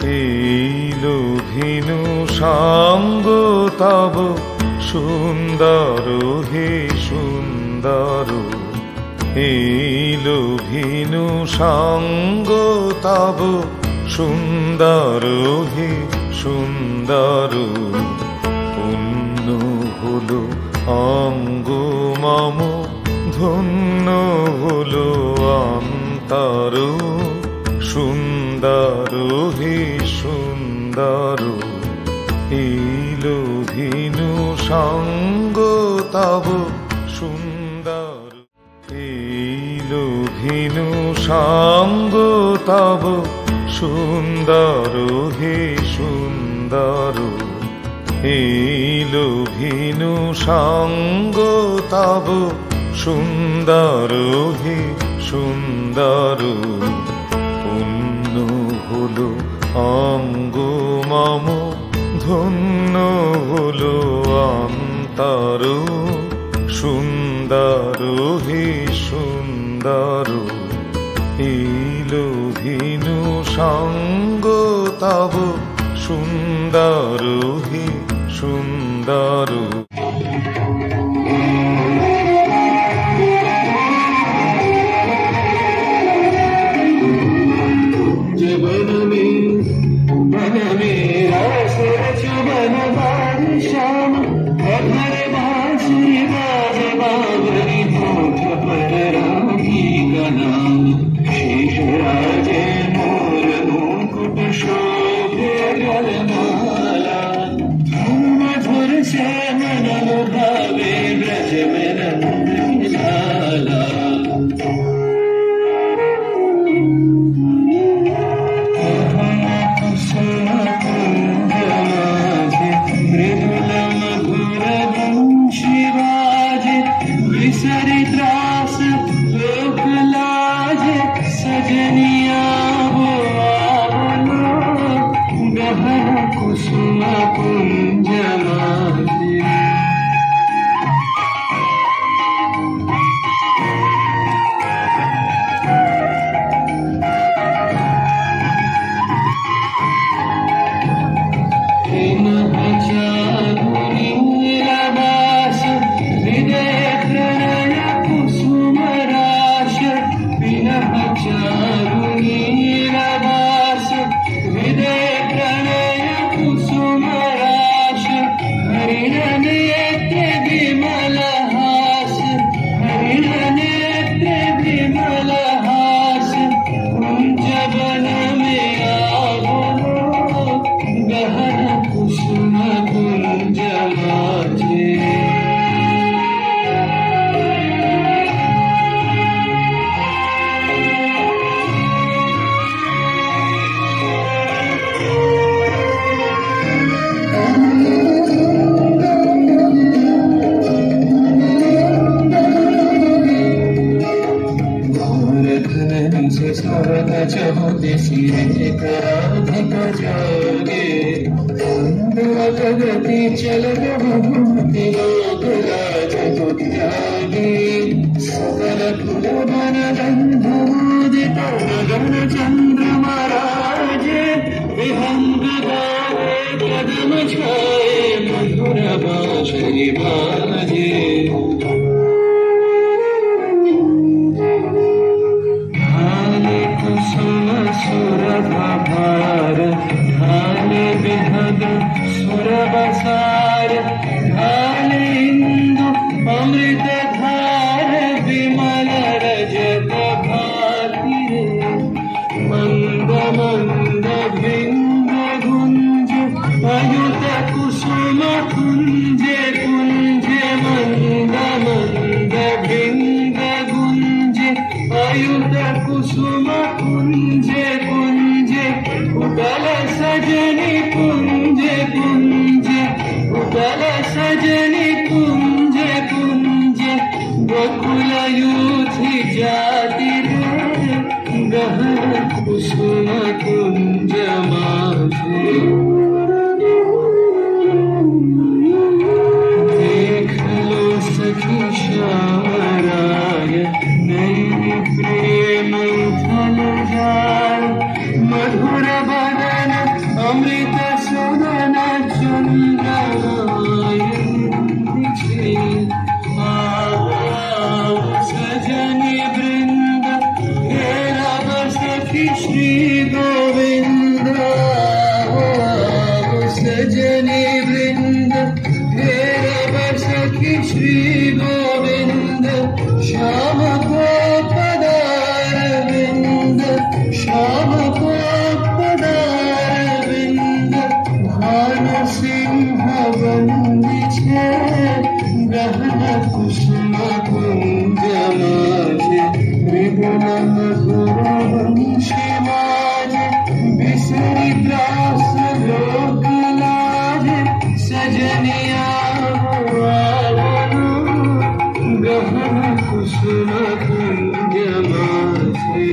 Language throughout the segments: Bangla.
এই লোভিনু সাঙ্গ তব সুন্দর হে সুন্দর, এই লোভিনু সাঙ্গ তব সুন্দর হে সুন্দর। পুণ্য হলো অঙ্গ মম, ধন্য হলো অন্তর, সুন্দর হে সুন্দর। এই লোভিনু সঙ্গ তব সুন্দর, এই লোভিনু সঙ্গ তব সুন্দর হে সুন্দর, এই লোভিনু সঙ্গ তব সুন্দর হে সুন্দর। পুণ্য হলো অঙ্গ মম, ধন্য হলো অন্তর, সুন্দর হে সুন্দর। এই লোভিনু সঙ্গ তব সুন্দর হে সুন্দর। चल भूति लोक राज त्यागी सकल कुल बन गंधोदित गगन चंद्रमा राजे विहंग गावे कदम छाए मधुर बांसुरी बाजे ढाले कुसुम सुरभार ढाले विहग सुर बसार ढाले इंदु अमृत धार विमल रजत भाति मंद मंद भिंग गुंज अयुत कुसुम कुंज कुंज मंद मंद भिंग गुंज अयुत कुसुम कुंज कुंज उदल सजनी कुंज कुंज उदल सजनी कुंज कुंज गोकुल यूथी जाति गहन कुसुम कुंज माझे देख लो सखी श्याम राय नैनी प्रेम थल जाय मधुर बदन गोविंद सजनी वृंद तेरा सखी श्री गोविंद श्याम को पदारविंद श्याम को पदारविंद भानु सिंह वंदिछे गहन कुसुम कुंज माझे विपुल वंशी माझे बिसरी त्रास लोक लाजे सजनिया गहन कुसुम कुंज माझे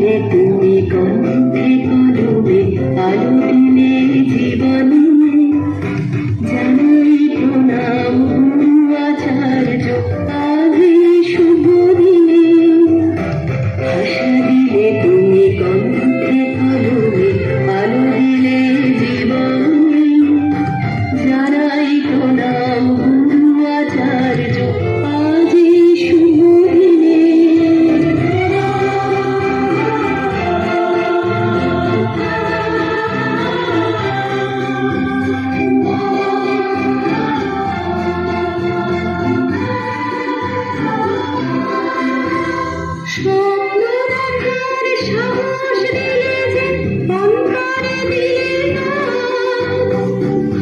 দিলে তুমি কণ্ঠে কলমে আলো দিলে জীবনে জানাই প্রণাম আচার্য আগে শুভ দিনে আশা দিলে তুমি কণ্ঠে কলমে আলো দিলে জীবনে জানাই প্রণাম আচার্য আগে শুভ দিনে স্বপ্ন দেখার সাহস দিলে যে অন্তরে দিলে না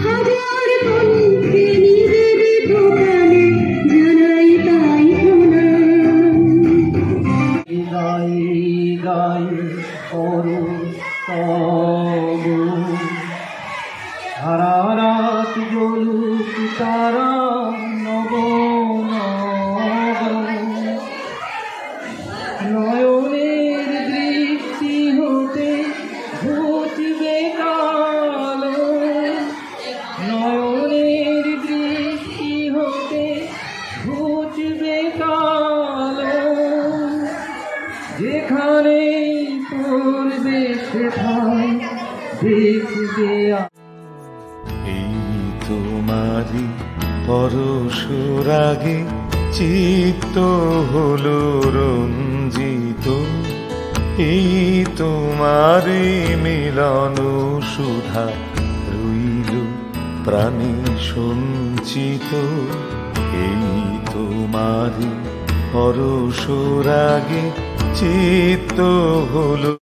হাজার কণ্ঠে নিবেদিত প্রাণে জানাই তাই প্রণাম গাই গাই করো তব সারা রাত জ্বলুক তারা নব নব নয়নের দৃষ্টি হতে ঘুচবে কালো নয়নের দৃষ্টি হতে ঘুচবে কালো যেখানে পড়বে সেখানে দেখবে এই তোমারি পরশুরাগে চিত্ত হলো রঞ্জিত এই তোমারি মিলন সুধা রইল প্রাণে সঞ্চিত এই তোমারি পরশুরাগে চিত্ত হলো